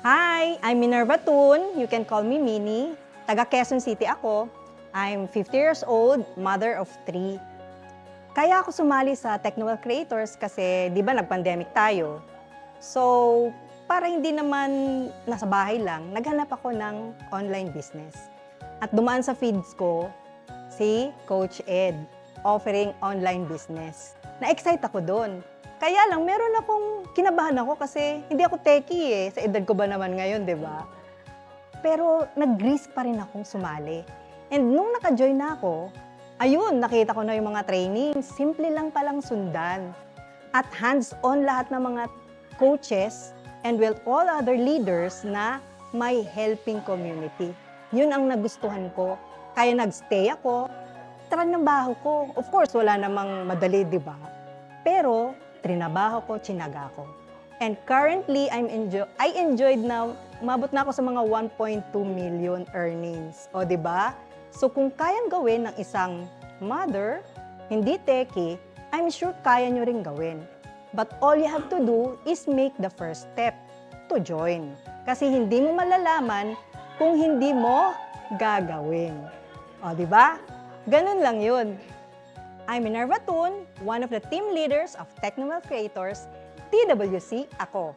Hi, I'm Minerva Tun. You can call me Mini. Taga Quezon City ako. I'm 50 years old, mother of 3. Kaya ako sumali sa Technical Creators kasi di ba nag-pandemic tayo. So, para hindi naman nasa bahay lang, naghanap ako ng online business. At dumaan sa feeds ko si Coach Ed, offering online business. Na-excite ako doon. Kaya lang, meron akong kinabahan ako kasi hindi ako techie eh. Sa edad ko ba naman ngayon, di ba? Pero nag-risk pa rin akong sumali. And nung naka-join na ako, ayun, nakita ko na yung mga trainings. Simple lang palang sundan. At hands-on lahat ng mga coaches and with all other leaders na may helping community. Yun ang nagustuhan ko. Kaya nag-stay ako. Tranabaho ko. Of course, wala namang madali, di ba? Pero, trinabaho ko, tsinaga ko. And currently, I enjoyed na, umabot na ako sa mga 1.2 million earnings. O, di ba? So, kung kayang gawin ng isang mother, hindi techie, I'm sure kaya nyo rin gawin. But all you have to do is make the first step to join. Kasi hindi mo malalaman kung hindi mo gagawin. O, di ba? Ganun lang yun. I'm Minerva Tun, one of the team leaders of Technical Creators, TWC ako.